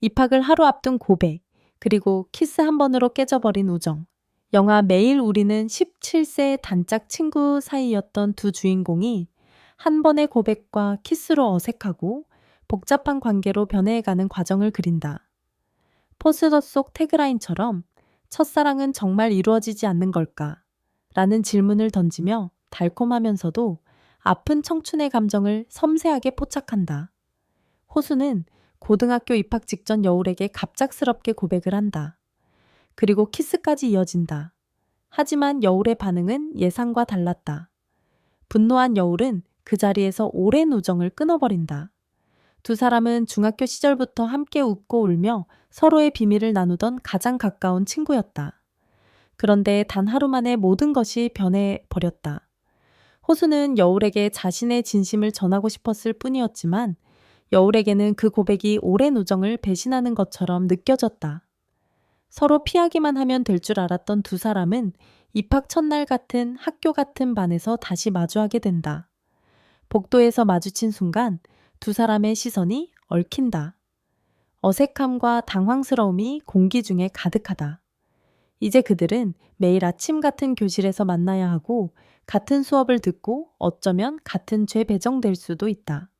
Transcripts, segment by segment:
입학을 하루 앞둔 고백, 그리고 키스 한 번으로 깨져버린 우정. 영화 매일 우리는 17세 단짝 친구 사이였던 두 주인공이 한 번의 고백과 키스로 어색하고 복잡한 관계로 변해가는 과정을 그린다. 포스터 속 태그라인처럼 첫사랑은 정말 이루어지지 않는 걸까? 라는 질문을 던지며 달콤하면서도 아픈 청춘의 감정을 섬세하게 포착한다. 호수는 고등학교 입학 직전 여울에게 갑작스럽게 고백을 한다. 그리고 키스까지 이어진다. 하지만 여울의 반응은 예상과 달랐다. 분노한 여울은 그 자리에서 오랜 우정을 끊어버린다. 두 사람은 중학교 시절부터 함께 웃고 울며 서로의 비밀을 나누던 가장 가까운 친구였다. 그런데 단 하루 만에 모든 것이 변해버렸다. 호수는 여울에게 자신의 진심을 전하고 싶었을 뿐이었지만 여울에게는 그 고백이 오랜 우정을 배신하는 것처럼 느껴졌다. 서로 피하기만 하면 될 줄 알았던 두 사람은 입학 첫날 같은 학교 같은 반에서 다시 마주하게 된다. 복도에서 마주친 순간 두 사람의 시선이 얽힌다. 어색함과 당황스러움이 공기 중에 가득하다. 이제 그들은 매일 아침 같은 교실에서 만나야 하고 같은 수업을 듣고 어쩌면 같은 죄 배정될 수도 있다.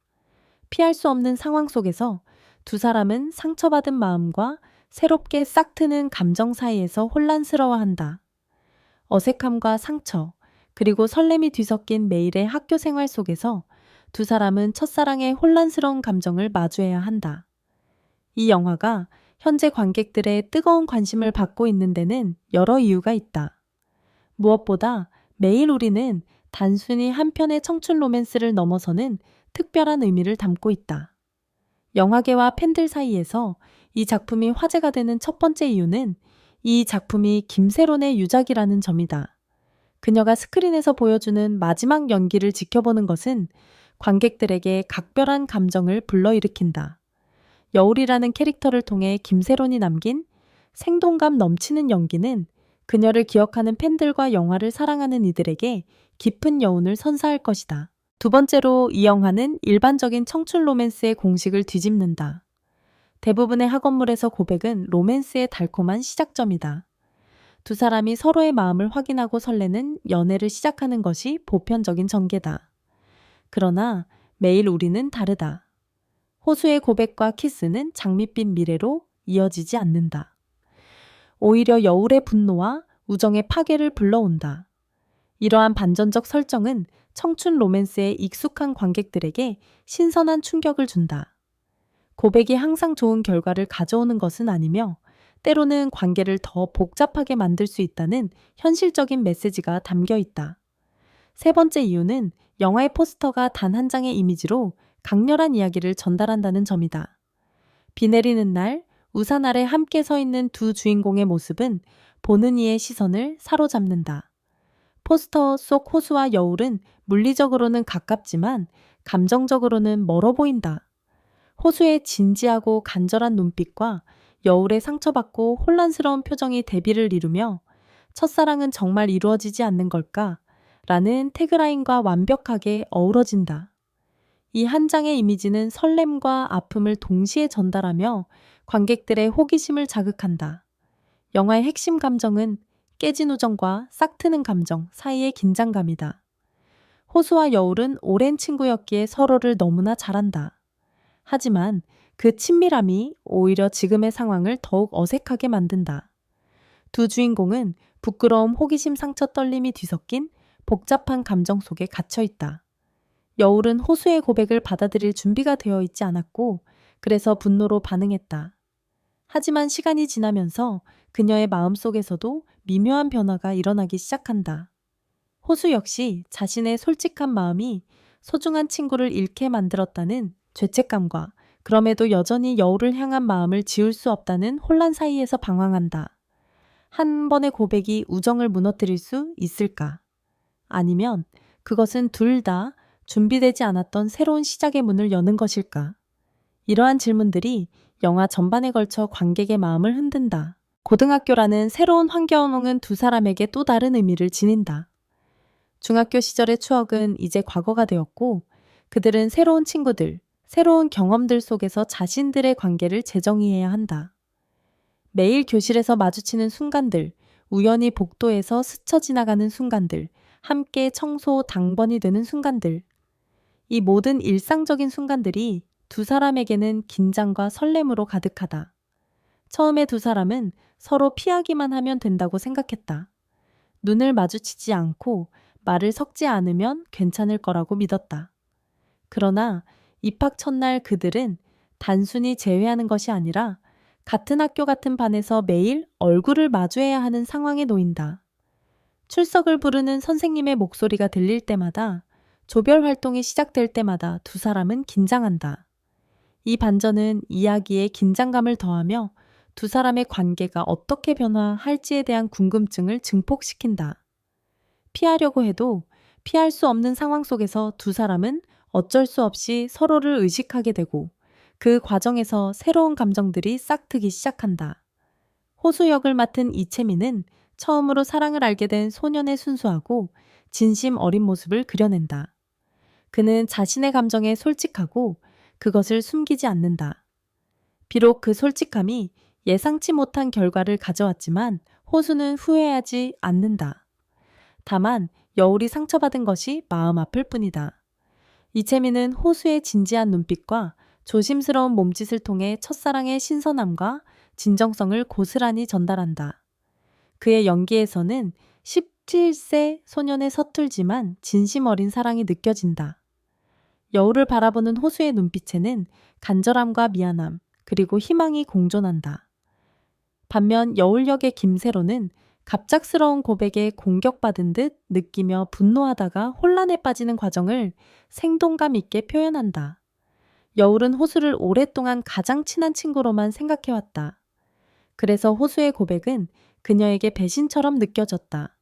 피할 수 없는 상황 속에서 두 사람은 상처받은 마음과 새롭게 싹 트는 감정 사이에서 혼란스러워한다. 어색함과 상처, 그리고 설렘이 뒤섞인 매일의 학교 생활 속에서 두 사람은 첫사랑의 혼란스러운 감정을 마주해야 한다. 이 영화가 현재 관객들의 뜨거운 관심을 받고 있는 데는 여러 이유가 있다. 무엇보다 매일 우리는 단순히 한 편의 청춘 로맨스를 넘어서는 특별한 의미를 담고 있다. 영화계와 팬들 사이에서 이 작품이 화제가 되는 첫 번째 이유는 이 작품이 김세론의 유작이라는 점이다. 그녀가 스크린에서 보여주는 마지막 연기를 지켜보는 것은 관객들에게 각별한 감정을 불러일으킨다. 여울이라는 캐릭터를 통해 김세론이 남긴 생동감 넘치는 연기는 그녀를 기억하는 팬들과 영화를 사랑하는 이들에게 깊은 여운을 선사할 것이다. 두 번째로 이 영화는 일반적인 청춘 로맨스의 공식을 뒤집는다. 대부분의 학원물에서 고백은 로맨스의 달콤한 시작점이다. 두 사람이 서로의 마음을 확인하고 설레는 연애를 시작하는 것이 보편적인 전개다. 그러나 매일 우리는 다르다. 호수의 고백과 키스는 장밋빛 미래로 이어지지 않는다. 오히려 여울의 분노와 우정의 파괴를 불러온다. 이러한 반전적 설정은 청춘 로맨스에 익숙한 관객들에게 신선한 충격을 준다. 고백이 항상 좋은 결과를 가져오는 것은 아니며 때로는 관계를 더 복잡하게 만들 수 있다는 현실적인 메시지가 담겨 있다. 세 번째 이유는 영화의 포스터가 단 한 장의 이미지로 강렬한 이야기를 전달한다는 점이다. 비 내리는 날, 우산 아래 함께 서 있는 두 주인공의 모습은 보는 이의 시선을 사로잡는다. 포스터 속 호수와 여울은 물리적으로는 가깝지만 감정적으로는 멀어 보인다. 호수의 진지하고 간절한 눈빛과 여울의 상처받고 혼란스러운 표정이 대비를 이루며 첫사랑은 정말 이루어지지 않는 걸까? 라는 태그라인과 완벽하게 어우러진다. 이 한 장의 이미지는 설렘과 아픔을 동시에 전달하며 관객들의 호기심을 자극한다. 영화의 핵심 감정은 깨진 우정과 싹 트는 감정 사이의 긴장감이다. 호수와 여울은 오랜 친구였기에 서로를 너무나 잘 안다. 하지만 그 친밀함이 오히려 지금의 상황을 더욱 어색하게 만든다. 두 주인공은 부끄러움, 호기심, 상처, 떨림이 뒤섞인 복잡한 감정 속에 갇혀 있다. 여울은 호수의 고백을 받아들일 준비가 되어 있지 않았고 그래서 분노로 반응했다. 하지만 시간이 지나면서 그녀의 마음속에서도 미묘한 변화가 일어나기 시작한다. 호수 역시 자신의 솔직한 마음이 소중한 친구를 잃게 만들었다는 죄책감과 그럼에도 여전히 여울을 향한 마음을 지울 수 없다는 혼란 사이에서 방황한다. 한 번의 고백이 우정을 무너뜨릴 수 있을까? 아니면 그것은 둘 다 준비되지 않았던 새로운 시작의 문을 여는 것일까? 이러한 질문들이 영화 전반에 걸쳐 관객의 마음을 흔든다. 고등학교라는 새로운 환경은 두 사람에게 또 다른 의미를 지닌다. 중학교 시절의 추억은 이제 과거가 되었고 그들은 새로운 친구들, 새로운 경험들 속에서 자신들의 관계를 재정의해야 한다. 매일 교실에서 마주치는 순간들, 우연히 복도에서 스쳐 지나가는 순간들, 함께 청소 당번이 되는 순간들. 이 모든 일상적인 순간들이 두 사람에게는 긴장과 설렘으로 가득하다. 처음에 두 사람은 서로 피하기만 하면 된다고 생각했다. 눈을 마주치지 않고 말을 섞지 않으면 괜찮을 거라고 믿었다. 그러나 입학 첫날 그들은 단순히 제외하는 것이 아니라 같은 학교 같은 반에서 매일 얼굴을 마주해야 하는 상황에 놓인다. 출석을 부르는 선생님의 목소리가 들릴 때마다, 조별 활동이 시작될 때마다 두 사람은 긴장한다. 이 반전은 이야기에 긴장감을 더하며 두 사람의 관계가 어떻게 변화할지에 대한 궁금증을 증폭시킨다. 피하려고 해도 피할 수 없는 상황 속에서 두 사람은 어쩔 수 없이 서로를 의식하게 되고 그 과정에서 새로운 감정들이 싹트기 시작한다. 호수 역을 맡은 이채민은 처음으로 사랑을 알게 된 소년의 순수하고 진심 어린 모습을 그려낸다. 그는 자신의 감정에 솔직하고 그것을 숨기지 않는다. 비록 그 솔직함이 예상치 못한 결과를 가져왔지만 호수는 후회하지 않는다. 다만 여울이 상처받은 것이 마음 아플 뿐이다. 이채민은 호수의 진지한 눈빛과 조심스러운 몸짓을 통해 첫사랑의 신선함과 진정성을 고스란히 전달한다. 그의 연기에서는 17세 소년의 서툴지만 진심 어린 사랑이 느껴진다. 여울을 바라보는 호수의 눈빛에는 간절함과 미안함, 그리고 희망이 공존한다. 반면 여울 역의 김세로는 갑작스러운 고백에 공격받은 듯 느끼며 분노하다가 혼란에 빠지는 과정을 생동감 있게 표현한다. 여울은 호수를 오랫동안 가장 친한 친구로만 생각해왔다. 그래서 호수의 고백은 그녀에게 배신처럼 느껴졌다.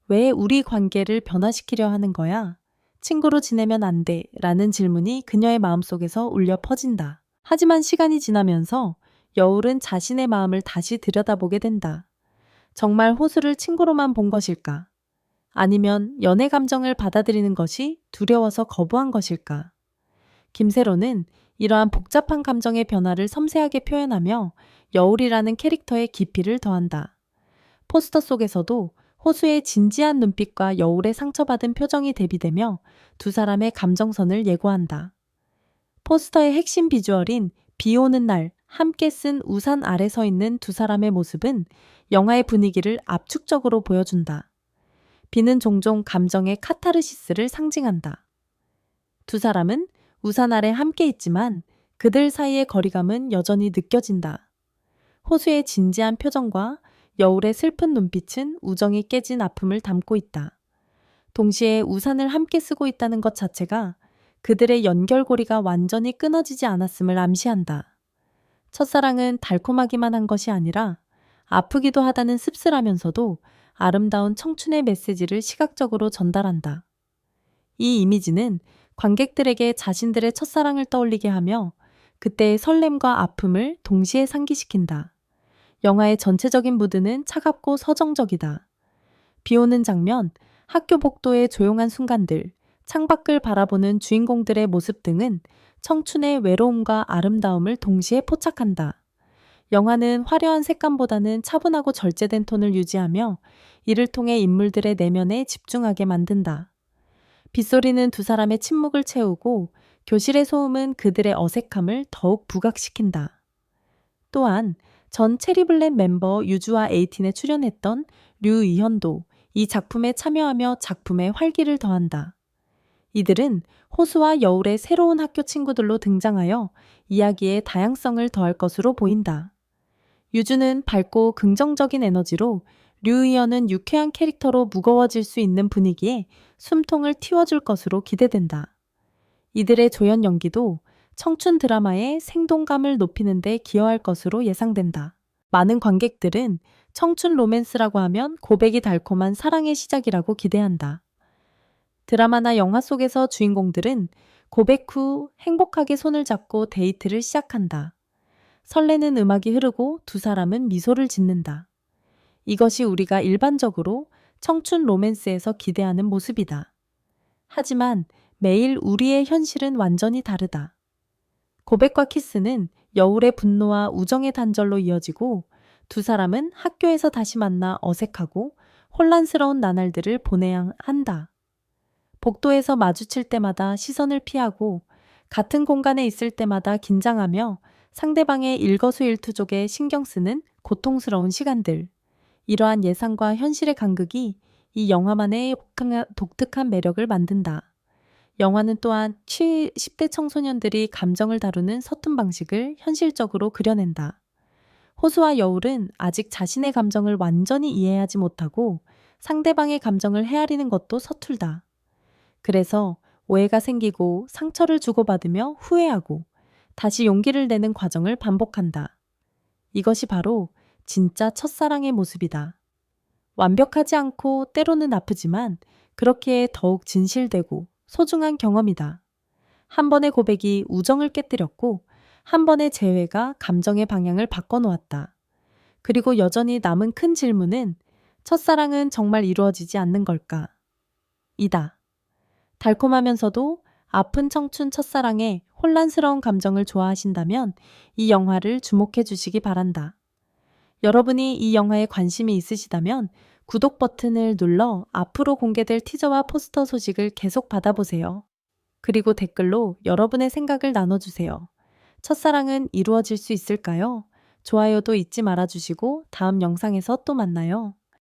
왜 우리 관계를 변화시키려 하는 거야? 친구로 지내면 안 돼 라는 질문이 그녀의 마음속에서 울려 퍼진다. 하지만 시간이 지나면서 여울은 자신의 마음을 다시 들여다보게 된다. 정말 호수를 친구로만 본 것일까? 아니면 연애 감정을 받아들이는 것이 두려워서 거부한 것일까? 김세로는 이러한 복잡한 감정의 변화를 섬세하게 표현하며 여울이라는 캐릭터의 깊이를 더한다. 포스터 속에서도 호수의 진지한 눈빛과 여울의 상처받은 표정이 대비되며 두 사람의 감정선을 예고한다. 포스터의 핵심 비주얼인 비 오는 날 함께 쓴 우산 아래 서 있는 두 사람의 모습은 영화의 분위기를 압축적으로 보여준다. 비는 종종 감정의 카타르시스를 상징한다. 두 사람은 우산 아래 함께 있지만 그들 사이의 거리감은 여전히 느껴진다. 호수의 진지한 표정과 여울의 슬픈 눈빛은 우정이 깨진 아픔을 담고 있다. 동시에 우산을 함께 쓰고 있다는 것 자체가 그들의 연결고리가 완전히 끊어지지 않았음을 암시한다. 첫사랑은 달콤하기만 한 것이 아니라 아프기도 하다는 씁쓸하면서도 아름다운 청춘의 메시지를 시각적으로 전달한다. 이 이미지는 관객들에게 자신들의 첫사랑을 떠올리게 하며 그때의 설렘과 아픔을 동시에 상기시킨다. 영화의 전체적인 무드는 차갑고 서정적이다. 비 오는 장면, 학교 복도의 조용한 순간들, 창밖을 바라보는 주인공들의 모습 등은 청춘의 외로움과 아름다움을 동시에 포착한다. 영화는 화려한 색감보다는 차분하고 절제된 톤을 유지하며 이를 통해 인물들의 내면에 집중하게 만든다. 빗소리는 두 사람의 침묵을 채우고 교실의 소음은 그들의 어색함을 더욱 부각시킨다. 또한 전 체리블렛 멤버 유주와 에이틴에 출연했던 류이현도 이 작품에 참여하며 작품의 활기를 더한다. 이들은 호수와 여울의 새로운 학교 친구들로 등장하여 이야기의 다양성을 더할 것으로 보인다. 유주는 밝고 긍정적인 에너지로 류이현은 유쾌한 캐릭터로 무거워질 수 있는 분위기에 숨통을 틔워줄 것으로 기대된다. 이들의 조연 연기도 청춘 드라마의 생동감을 높이는 데 기여할 것으로 예상된다. 많은 관객들은 청춘 로맨스라고 하면 고백이 달콤한 사랑의 시작이라고 기대한다. 드라마나 영화 속에서 주인공들은 고백 후 행복하게 손을 잡고 데이트를 시작한다. 설레는 음악이 흐르고 두 사람은 미소를 짓는다. 이것이 우리가 일반적으로 청춘 로맨스에서 기대하는 모습이다. 하지만 매일 우리의 현실은 완전히 다르다. 고백과 키스는 여울의 분노와 우정의 단절로 이어지고 두 사람은 학교에서 다시 만나 어색하고 혼란스러운 나날들을 보내야 한다. 복도에서 마주칠 때마다 시선을 피하고 같은 공간에 있을 때마다 긴장하며 상대방의 일거수일투족에 신경 쓰는 고통스러운 시간들. 이러한 예상과 현실의 간극이 이 영화만의 독특한 매력을 만든다. 영화는 또한 10대 청소년들이 감정을 다루는 서툰 방식을 현실적으로 그려낸다. 호수와 여울은 아직 자신의 감정을 완전히 이해하지 못하고 상대방의 감정을 헤아리는 것도 서툴다. 그래서 오해가 생기고 상처를 주고받으며 후회하고 다시 용기를 내는 과정을 반복한다. 이것이 바로 진짜 첫사랑의 모습이다. 완벽하지 않고 때로는 아프지만 그렇기에 더욱 진실되고 소중한 경험이다. 한 번의 고백이 우정을 깨뜨렸고 한 번의 재회가 감정의 방향을 바꿔놓았다. 그리고 여전히 남은 큰 질문은 첫사랑은 정말 이루어지지 않는 걸까? 이다. 달콤하면서도 아픈 청춘 첫사랑의 혼란스러운 감정을 좋아하신다면 이 영화를 주목해 주시기 바란다. 여러분이 이 영화에 관심이 있으시다면 구독 버튼을 눌러 앞으로 공개될 티저와 포스터 소식을 계속 받아보세요. 그리고 댓글로 여러분의 생각을 나눠주세요. 첫사랑은 이루어질 수 있을까요? 좋아요도 잊지 말아주시고 다음 영상에서 또 만나요.